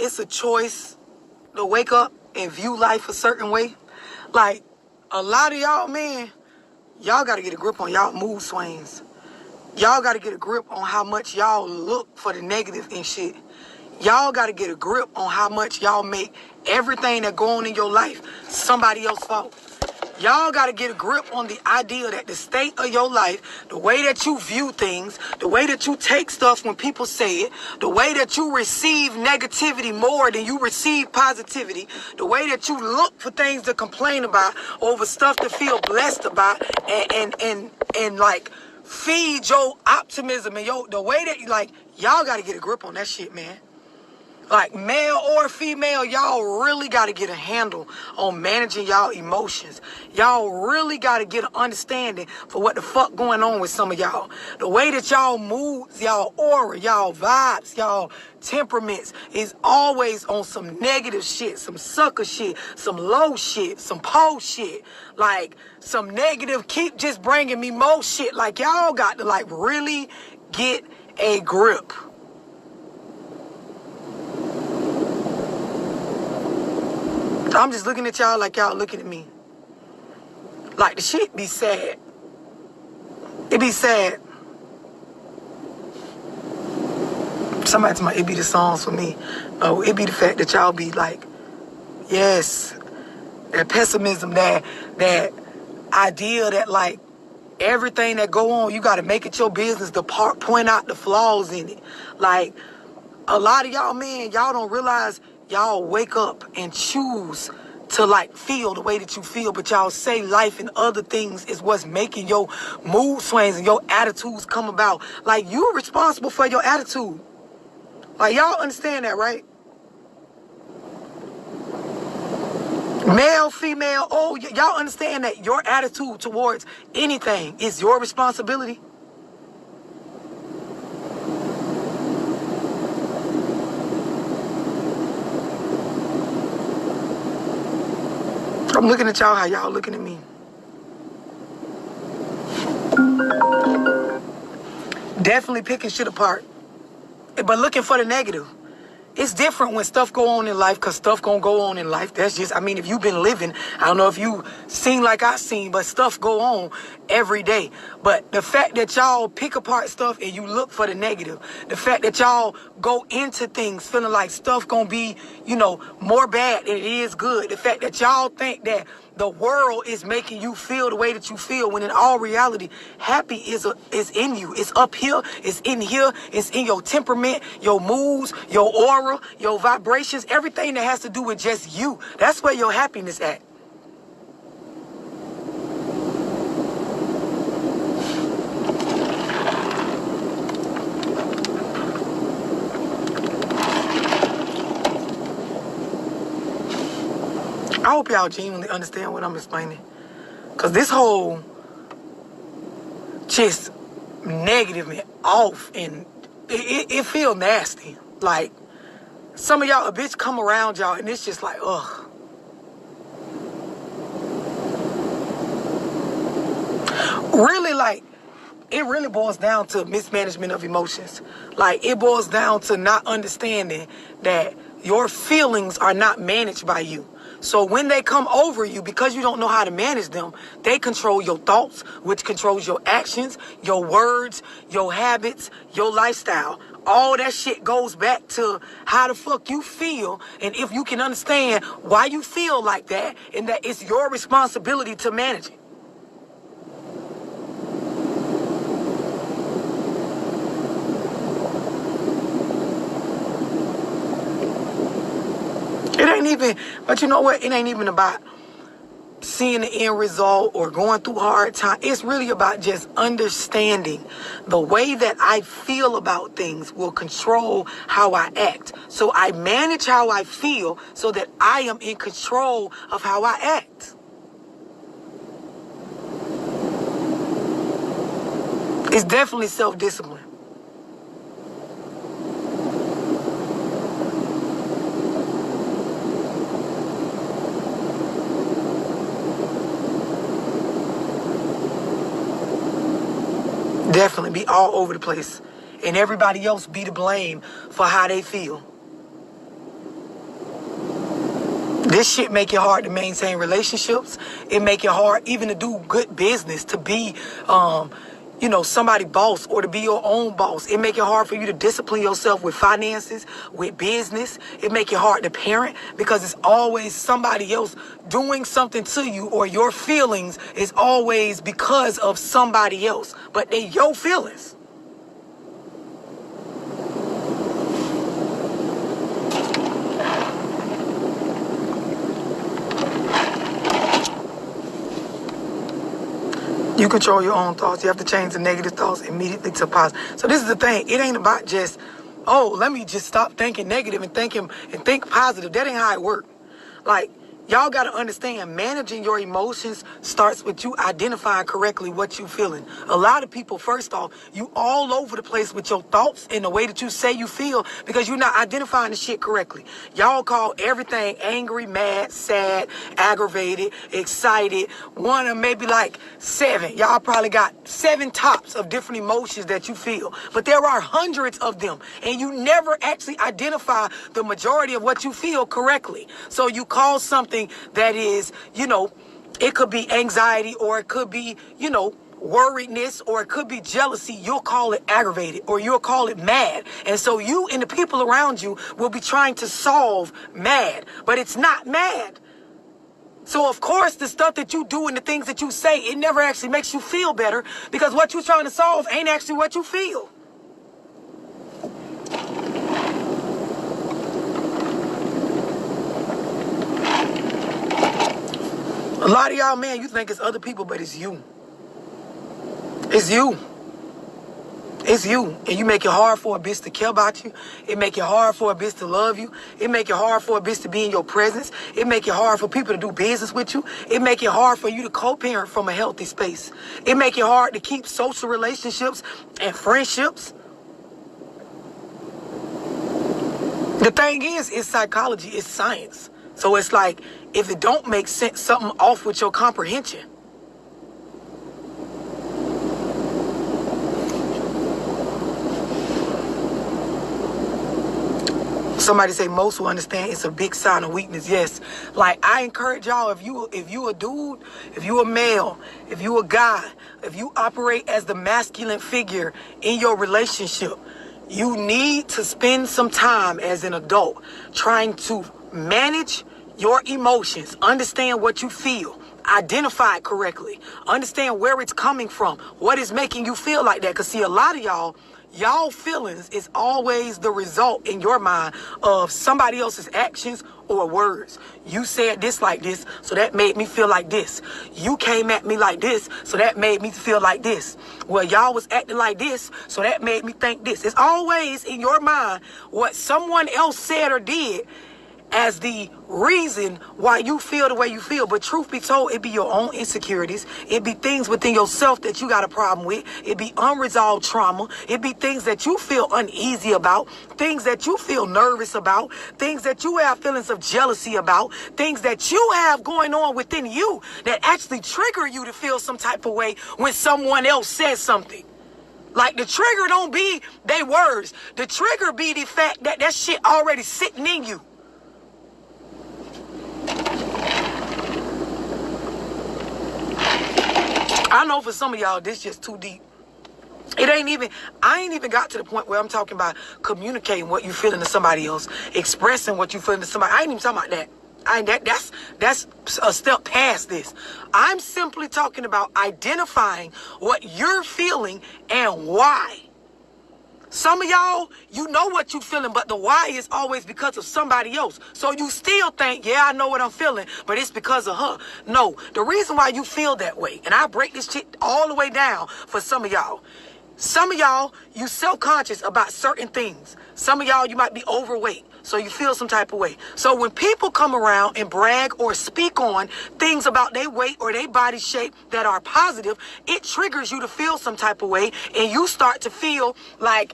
it's a choice to wake up and view life a certain way. Like, a lot of y'all, man, y'all got to get a grip on y'all mood swings. Y'all got to get a grip on how much y'all look for the negative and shit. Y'all got to get a grip on how much y'all make everything that go on in your life somebody else's fault. Y'all got to get a grip on the idea that the state of your life, the way that you view things, the way that you take stuff when people say it, the way that you receive negativity more than you receive positivity, the way that you look for things to complain about over stuff to feel blessed about and like feed your optimism and the way that y'all got to get a grip on that shit, man. Like, male or female, y'all really got to get a handle on managing y'all emotions. Y'all really got to get an understanding for what the fuck going on with some of y'all. The way that y'all moods, y'all aura, y'all vibes, y'all temperaments is always on some negative shit, some sucker shit, some low shit, some po shit. Like, some negative, keep just bringing me more shit. Like, y'all got to, like, really get a grip. I'm just looking at y'all like y'all looking at me. Like, the shit be sad. It be sad. Somebody tell me it be the songs for me. No, it be the fact that y'all be like, yes, that pessimism, that idea that like everything that go on, you got to make it your business to point out the flaws in it. Like, a lot of y'all, man, y'all don't realize y'all wake up and choose to like feel the way that you feel, but y'all say life and other things is what's making your mood swings and your attitudes come about. Like, you're responsible for your attitude. Like, y'all understand that, right? Male, female, y'all understand that your attitude towards anything is your responsibility. I'm looking at y'all how y'all looking at me. Definitely picking shit apart, but looking for the negative. It's different when stuff go on in life, because stuff gonna go on in life. That's just, I mean, if you've been living, I don't know if you seen like I seen, but stuff go on every day. But the fact that y'all pick apart stuff and you look for the negative, the fact that y'all go into things feeling like stuff gonna be, more bad than it is good, the fact that y'all think that the world is making you feel the way that you feel, when in all reality, happy is in you. It's up here. It's in here. It's in your temperament, your moods, your aura, your vibrations, everything that has to do with just you. That's where your happiness at. I hope y'all genuinely understand what I'm explaining. Because this whole just negative and off, and it feel nasty. Like, some of y'all, a bitch come around y'all and it's just like, ugh. Really, like, it really boils down to mismanagement of emotions. Like, it boils down to not understanding that your feelings are not managed by you. So when they come over you, because you don't know how to manage them, they control your thoughts, which controls your actions, your words, your habits, your lifestyle. All that shit goes back to how the fuck you feel, and if you can understand why you feel like that, and that it's your responsibility to manage it. It ain't even, but you know what? It ain't even about seeing the end result or going through hard time. It's really about just understanding the way that I feel about things will control how I act. So I manage how I feel so that I am in control of how I act. It's definitely self-discipline. Definitely be all over the place. And everybody else be to blame for how they feel. This shit make it hard to maintain relationships. It make it hard even to do good business, to be, somebody boss or to be your own boss. It make it hard for you to discipline yourself with finances, with business. It make it hard to parent because it's always somebody else doing something to you, or your feelings is always because of somebody else, but they your feelings. You control your own thoughts. You have to change the negative thoughts immediately to positive. So this is the thing. It ain't about just, let me just stop thinking negative and think positive. That ain't how it works. Like, y'all got to understand, managing your emotions starts with you identifying correctly what you feeling. A lot of people, first off, you all over the place with your thoughts and the way that you say you feel because you're not identifying the shit correctly. Y'all call everything angry, mad, sad, aggravated, excited. One of maybe like 7. Y'all probably got 7 tops of different emotions that you feel. But there are hundreds of them. And you never actually identify the majority of what you feel correctly. So you call something that is, it could be anxiety, or it could be, worriedness, or it could be jealousy. You'll call it aggravated, or you'll call it mad. And so you and the people around you will be trying to solve mad, but it's not mad. So of course the stuff that you do and the things that you say, it never actually makes you feel better because what you're trying to solve ain't actually what you feel. A lot of y'all, man, you think it's other people, but it's you. It's you. It's you. And you make it hard for a bitch to care about you. It make it hard for a bitch to love you. It make it hard for a bitch to be in your presence. It make it hard for people to do business with you. It make it hard for you to co-parent from a healthy space. It make it hard to keep social relationships and friendships. The thing is, it's psychology, it's science. So it's like, if it don't make sense, something off with your comprehension. Somebody say most will understand it's a big sign of weakness. Yes. Like, I encourage y'all, if you a dude, if you a male, if you a guy, if you operate as the masculine figure in your relationship, you need to spend some time as an adult trying to manage your emotions, understand what you feel, identify it correctly, understand where it's coming from, what is making you feel like that. Because see, a lot of y'all feelings is always the result in your mind of somebody else's actions or words. You said this like this, so that made me feel like this. You came at me like this, so that made me feel like this. Well, y'all was acting like this, so that made me think this. It's always in your mind what someone else said or did as the reason why you feel the way you feel. But truth be told, it be your own insecurities. It be things within yourself that you got a problem with. It be unresolved trauma. It be things that you feel uneasy about, things that you feel nervous about, things that you have feelings of jealousy about, things that you have going on within you that actually trigger you to feel some type of way when someone else says something. Like, the trigger don't be they words. The trigger be the fact that that shit already sitting in you. I know for some of y'all, this just too deep. I ain't even got to the point where I'm talking about communicating what you feeling to somebody else, expressing what you feeling to somebody. I ain't even talking about that. That's a step past this. I'm simply talking about identifying what you're feeling and why. Some of y'all, you know what you feeling, but the why is always because of somebody else. So you still think, yeah, I know what I'm feeling, but it's because of her. No, the reason why you feel that way, and I break this shit all the way down for some of y'all. Some of y'all, you self-conscious about certain things. Some of y'all, you might be overweight, so you feel some type of way. So when people come around and brag or speak on things about their weight or their body shape that are positive, it triggers you to feel some type of way, and you start to feel like,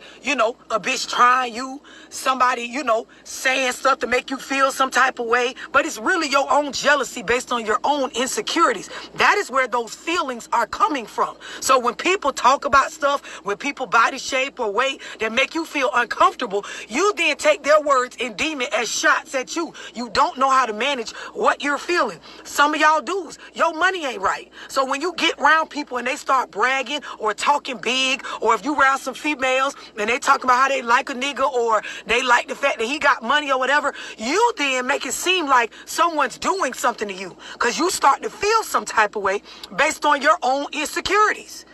a bitch trying you, somebody, saying stuff to make you feel some type of way, but it's really your own jealousy based on your own insecurities. That is where those feelings are coming from. So when people talk about stuff, when people body shape, or weight that make you feel uncomfortable, you then take their words and deem it as shots at you. You don't know how to manage what you're feeling. Some of y'all dudes, your money ain't right. So when you get around people and they start bragging or talking big, or if you around some females and they talking about how they like a nigga or they like the fact that he got money or whatever, you then make it seem like someone's doing something to you, because you start to feel some type of way based on your own insecurities.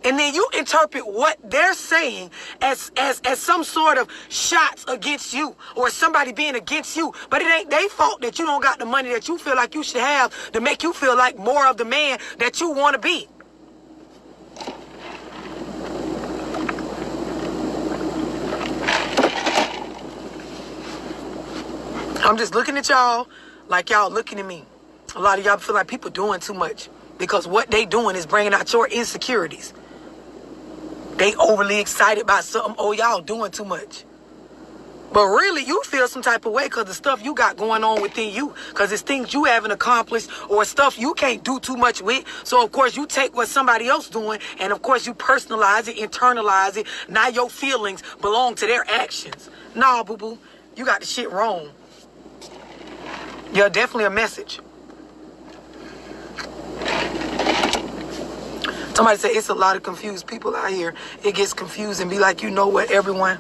And then you interpret what they're saying as some sort of shots against you, or somebody being against you. But it ain't their fault that you don't got the money that you feel like you should have to make you feel like more of the man that you want to be. I'm just looking at y'all like y'all looking at me. A lot of y'all feel like people doing too much, because what they doing is bringing out your insecurities. They overly excited about something. Oh, y'all doing too much. But really, you feel some type of way because the stuff you got going on within you, because it's things you haven't accomplished or stuff you can't do too much with. So, of course, you take what somebody else doing and, of course, you personalize it, internalize it. Now your feelings belong to their actions. Nah, boo-boo, you got the shit wrong. You're definitely a message. Somebody said it's a lot of confused people out here. It gets confused and be like, you know what, everyone?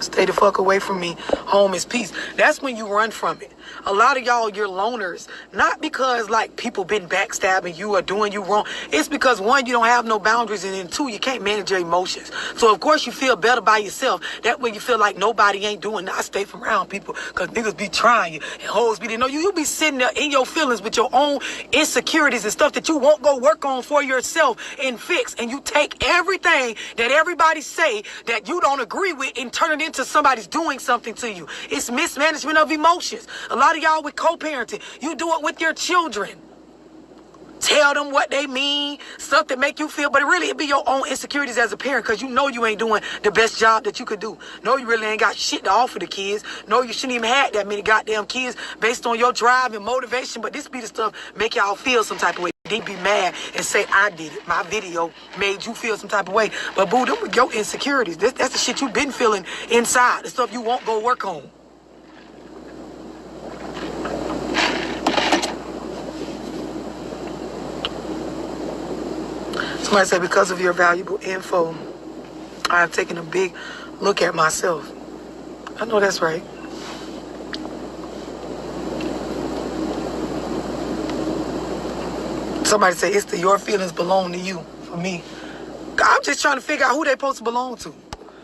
Stay the fuck away from me. Home is peace. That's when you run from it. A lot of y'all, you're loners. Not because, like, people been backstabbing you or doing you wrong. It's because, one, you don't have no boundaries, and then, two, you can't manage your emotions. So, of course, you feel better by yourself. That way you feel like nobody ain't doing that. I stay from around people because niggas be trying you and hoes be, know you be sitting there in your feelings with your own insecurities and stuff that you won't go work on for yourself and fix. And you take everything that everybody say that you don't agree with and turn it into somebody's doing something to you. It's mismanagement of emotions. A lot of y'all with co-parenting, you do it with your children. Tell them what they mean, stuff that make you feel, but really it be your own insecurities as a parent, because you know you ain't doing the best job that you could do. No, you really ain't got shit to offer the kids. No, you shouldn't even have that many goddamn kids based on your drive and motivation, but this be the stuff make y'all feel some type of way. They be mad and say, I did it. My video made you feel some type of way. But boo, them your insecurities. That's the shit you been feeling inside, the stuff you won't go work on. Somebody said, because of your valuable info, I have taken a big look at myself. I know that's right. Somebody said, it's the your feelings belong to you. For me, I'm just trying to figure out who they supposed to belong to.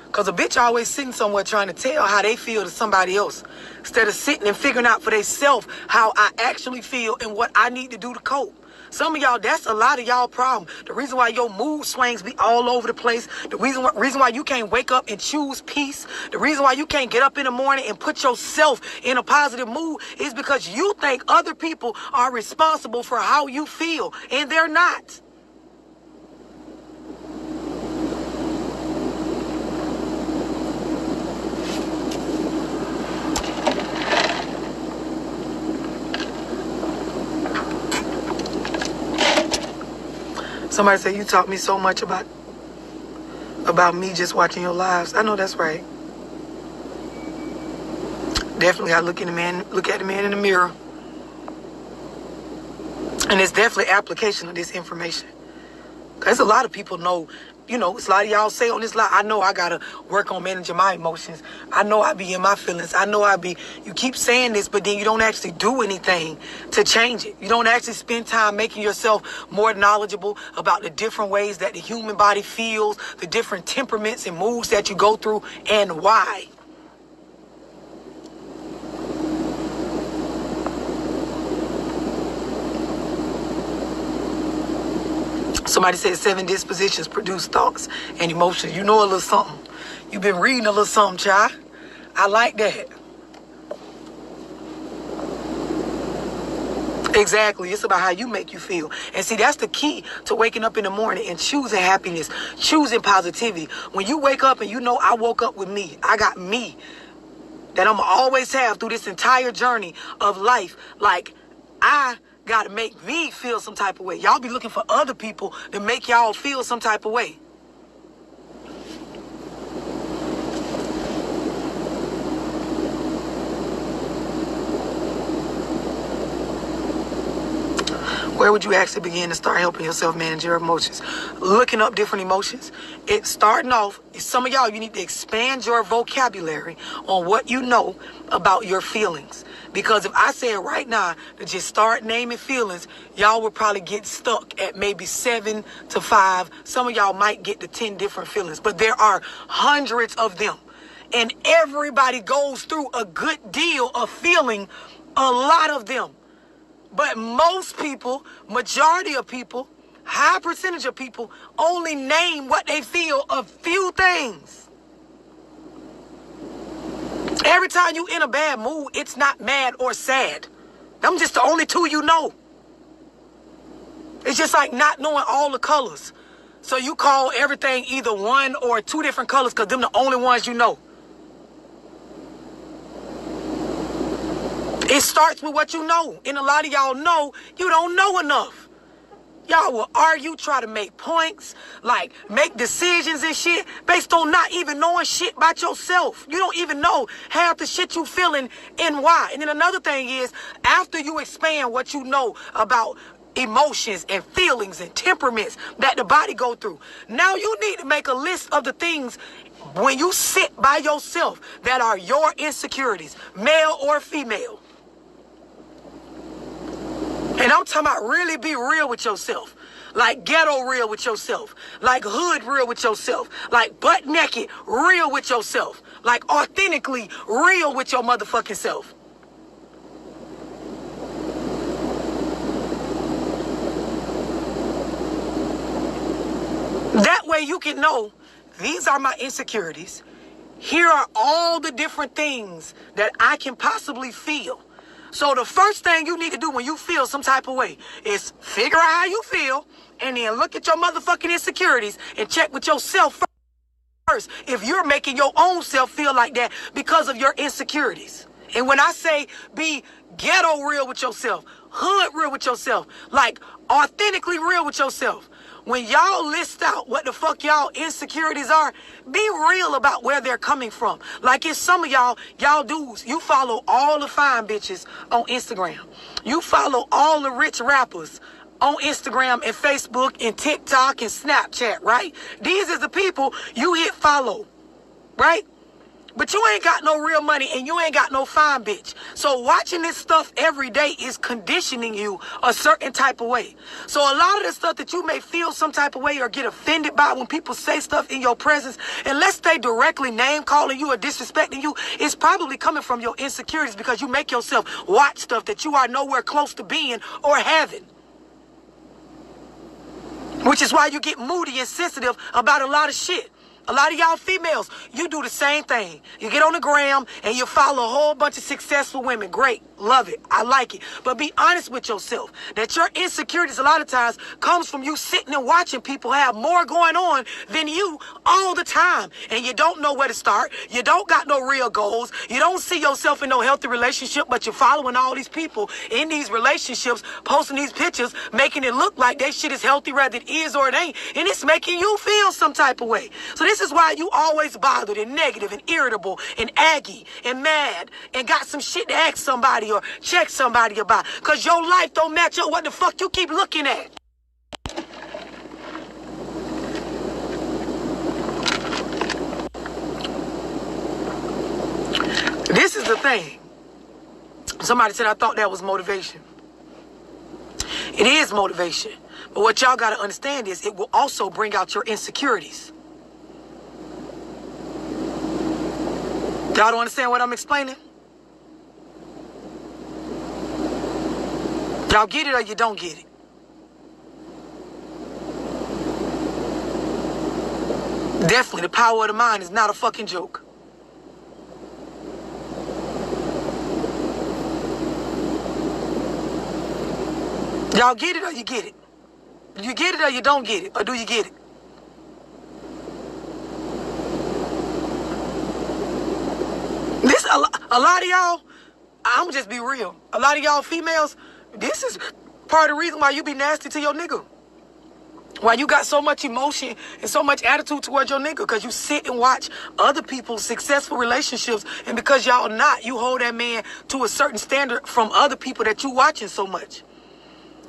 Because a bitch always sitting somewhere trying to tell how they feel to somebody else, instead of sitting and figuring out for themselves how I actually feel and what I need to do to cope. Some of y'all, that's a lot of y'all problem. The reason why your mood swings be all over the place. The reason why you can't wake up and choose peace. The reason why you can't get up in the morning and put yourself in a positive mood is because you think other people are responsible for how you feel, and they're not. Somebody said, you taught me so much about me just watching your lives. I know that's right. Definitely, I look at the man in the mirror. And it's definitely application of this information. Because a lot of people know, it's a lot of y'all say on this line, I know I got to work on managing my emotions. I know I be in my feelings. I know you keep saying this, but then you don't actually do anything to change it. You don't actually spend time making yourself more knowledgeable about the different ways that the human body feels, the different temperaments and moods that you go through, and why. Somebody said 7 dispositions produce thoughts and emotions. You know a little something. You've been reading a little something, child. I like that. Exactly. It's about how you make you feel. And see, that's the key to waking up in the morning and choosing happiness, choosing positivity. When you wake up and you know I woke up with me, I got me that I'm going to always have through this entire journey of life. Like, I got to make me feel some type of way. Y'all be looking for other people to make y'all feel some type of way. Where would you actually begin to start helping yourself manage your emotions? Looking up different emotions. It's starting off, some of y'all, you need to expand your vocabulary on what you know about your feelings. Because if I say it right now to just start naming feelings, y'all would probably get stuck at maybe 7 to 5. Some of y'all might get to 10 different feelings, but there are hundreds of them. And everybody goes through a good deal of feeling a lot of them. But most people, majority of people, high percentage of people only name what they feel a few things. Every time you in a bad mood, it's not mad or sad. Them just the only two you know. It's just like not knowing all the colors. So you call everything either one or two different colors because them the only ones you know. It starts with what you know. And a lot of y'all know you don't know enough. Y'all will argue, try to make points, like make decisions and shit based on not even knowing shit about yourself. You don't even know half the shit you feeling and why. And then another thing is, after you expand what you know about emotions and feelings and temperaments that the body go through, now you need to make a list of the things when you sit by yourself that are your insecurities, male or female. And I'm talking about really be real with yourself. Like ghetto real with yourself. Like hood real with yourself. Like butt naked real with yourself. Like authentically real with your motherfucking self. That way you can know, these are my insecurities. Here are all the different things that I can possibly feel. So the first thing you need to do when you feel some type of way is figure out how you feel and then look at your motherfucking insecurities and check with yourself first if you're making your own self feel like that because of your insecurities. And when I say be ghetto real with yourself, hood real with yourself, like authentically real with yourself, when y'all list out what the fuck y'all insecurities are, be real about where they're coming from. Like if some of y'all dudes, you follow all the fine bitches on Instagram. You follow all the rich rappers on Instagram and Facebook and TikTok and Snapchat, right? These are the people you hit follow, right? But you ain't got no real money and you ain't got no fine bitch. So watching this stuff every day is conditioning you a certain type of way. So a lot of the stuff that you may feel some type of way or get offended by when people say stuff in your presence, unless they directly name calling you or disrespecting you, it's probably coming from your insecurities because you make yourself watch stuff that you are nowhere close to being or having. Which is why you get moody and sensitive about a lot of shit. A lot of y'all females, you do the same thing. You get on the gram and you follow a whole bunch of successful women. Great. Love it. I like it. But be honest with yourself that your insecurities a lot of times comes from you sitting and watching people have more going on than you all the time. And you don't know where to start. You don't got no real goals. You don't see yourself in no healthy relationship, but you're following all these people in these relationships, posting these pictures, making it look like that shit is healthy rather it is or it ain't. And it's making you feel some type of way. So this is why you always bothered and negative and irritable and aggy and mad and got some shit to ask somebody or check somebody about. Because your life don't match up what the fuck you keep looking at. This is the thing. Somebody said I thought that was motivation. It is motivation. But what y'all got to understand is it will also bring out your insecurities. Y'all don't understand what I'm explaining? Y'all get it or you don't get it? Definitely, the power of the mind is not a fucking joke. Y'all get it or you get it? You get it or you don't get it? Or do you get it? This a lot of y'all, I'm just be real. A lot of y'all females, this is part of the reason why you be nasty to your nigga. Why you got so much emotion and so much attitude towards your nigga. Because you sit and watch other people's successful relationships. And because y'all not, you hold that man to a certain standard from other people that you watching so much.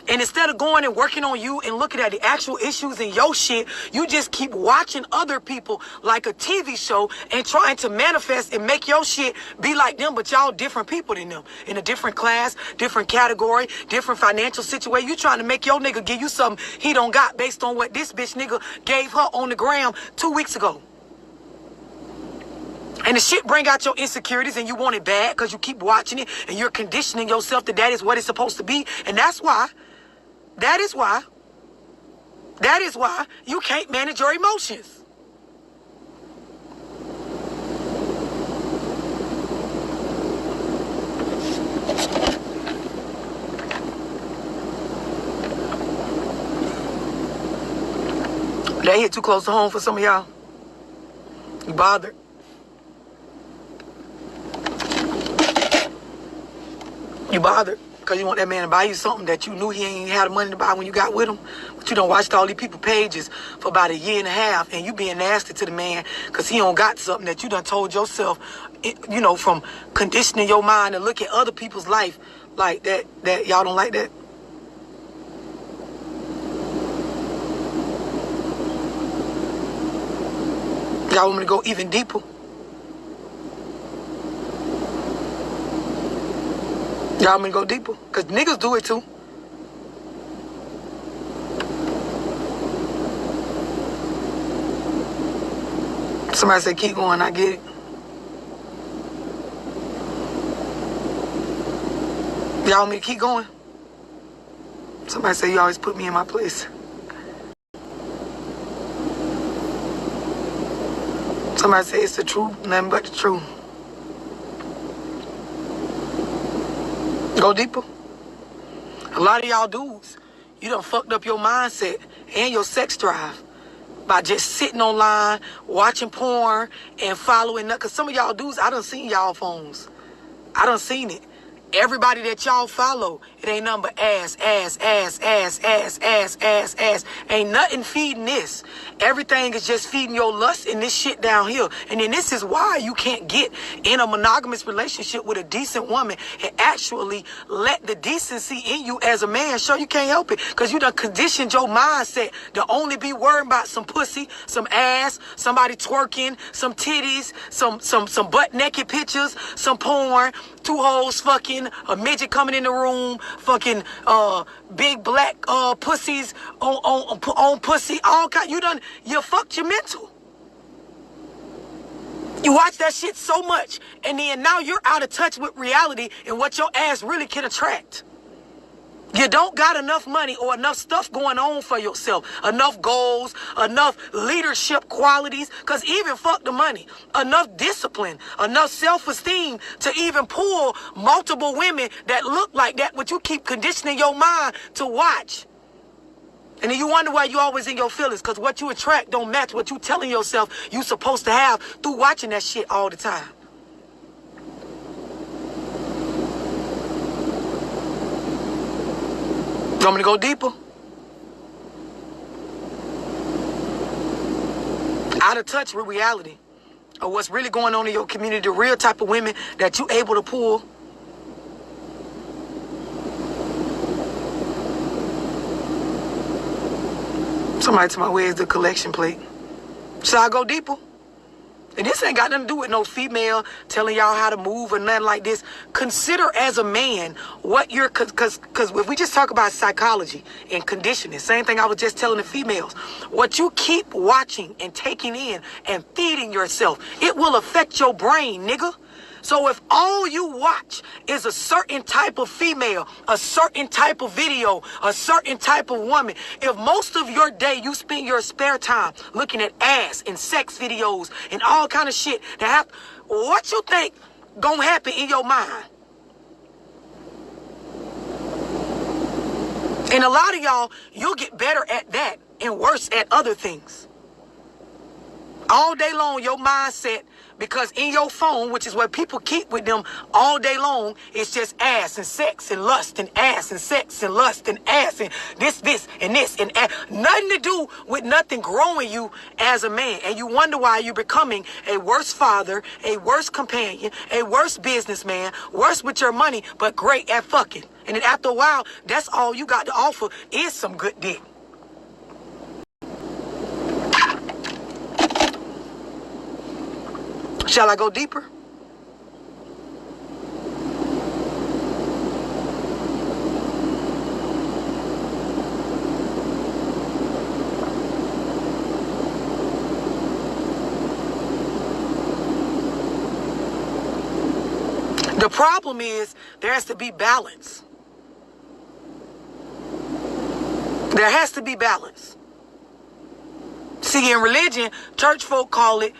And instead of going and working on you and looking at the actual issues in your shit, you just keep watching other people like a TV show and trying to manifest and make your shit be like them, but y'all different people than them. In a different class, different category, different financial situation. You trying to make your nigga give you something he don't got based on what this bitch nigga gave her on the gram 2 weeks ago. And the shit bring out your insecurities and you want it bad because you keep watching it and you're conditioning yourself that is what it's supposed to be. And that is why you can't manage your emotions. That hit too close to home for some of y'all. You bothered. You bothered because you want that man to buy you something that you knew he ain't had the money to buy when you got with him. But you done watched all these people pages for about a year and a half, and you being nasty to the man because he don't got something that you done told yourself, you know, from conditioning your mind to look at other people's life like that y'all don't like that. Y'all want me to go even deeper? Y'all want me to go deeper? Because niggas do it too. Somebody said, keep going, I get it. Y'all want me to keep going? Somebody said, you always put me in my place. Somebody said, it's the truth, nothing but the truth. Go deeper. A lot of y'all dudes, you done fucked up your mindset and your sex drive by just sitting online, watching porn, and following up. Because some of y'all dudes, I done seen y'all phones. I done seen it. Everybody that y'all follow, it ain't nothing but ass. Ain't nothing feeding this. Everything is just feeding your lust in this shit down here. And then this is why you can't get in a monogamous relationship with a decent woman and actually let the decency in you as a man show. You can't help it because you done conditioned your mindset to only be worried about some pussy, some ass, somebody twerking, some titties, some butt naked pictures, some porn, two hoes fucking, a midget coming in the room, fucking big black pussies on pussy, all kind. You fucked your mental. You watch that shit so much, and then now you're out of touch with reality and what your ass really can attract. You don't got enough money or enough stuff going on for yourself. Enough goals, enough leadership qualities, because even fuck the money. Enough discipline, enough self-esteem to even pull multiple women that look like that, but you keep conditioning your mind to watch. And then you wonder why you always in your feelings, because what you attract don't match what you telling yourself you supposed to have through watching that shit all the time. You want me to go deeper? Out of touch with reality of what's really going on in your community, the real type of women that you able to pull. Somebody to my way is the collection plate. Should I go deeper? And this ain't got nothing to do with no female telling y'all how to move or nothing like this. Consider as a man what you're, because if we just talk about psychology and conditioning, same thing I was just telling the females, what you keep watching and taking in and feeding yourself, it will affect your brain, nigga. So if all you watch is a certain type of female, a certain type of video, a certain type of woman, if most of your day you spend your spare time looking at ass and sex videos and all kind of shit, what you think gonna happen in your mind? And a lot of y'all, you'll get better at that and worse at other things. All day long, your mindset, because in your phone, which is what people keep with them all day long, it's just ass and sex and lust and ass and sex and lust and ass and this and this and ass. Nothing to do with nothing growing you as a man. And you wonder why you're becoming a worse father, a worse companion, a worse businessman, worse with your money, but great at fucking. And then after a while, that's all you got to offer is some good dick. Shall I go deeper? The problem is there has to be balance. There has to be balance. See, in religion, church folk call it,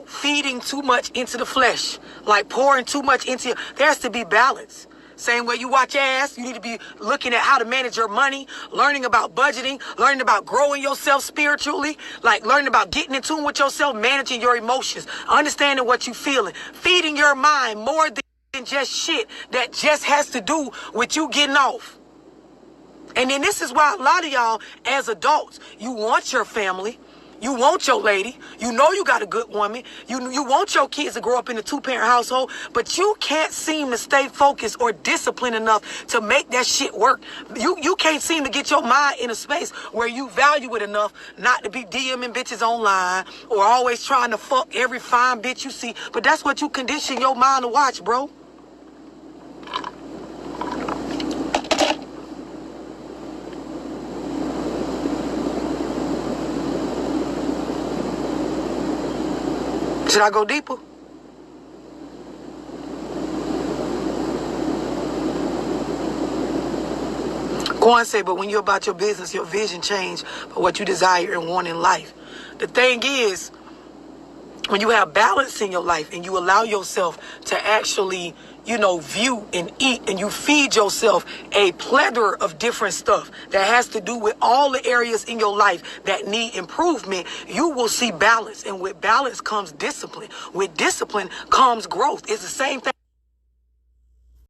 feeding too much into the flesh, like pouring too much into. There has to be balance. Same way you watch ass, you need to be looking at how to manage your money, learning about budgeting, learning about growing yourself spiritually, like learning about getting in tune with yourself, managing your emotions, understanding what you're feeling, feeding your mind more than just shit that just has to do with you getting off. And then this is why a lot of y'all as adults, you want your family. You want your lady. You know you got a good woman. You want your kids to grow up in a two-parent household, but you can't seem to stay focused or disciplined enough to make that shit work. You can't seem to get your mind in a space where you value it enough not to be DMing bitches online or always trying to fuck every fine bitch you see. But that's what you condition your mind to watch, bro. Should I go deeper? Quan say, but when you're about your business, your vision change for what you desire and want in life. The thing is, when you have balance in your life and you allow yourself to actually, view and eat, and you feed yourself a plethora of different stuff that has to do with all the areas in your life that need improvement, you will see balance. And with balance comes discipline. With discipline comes growth. It's the same thing.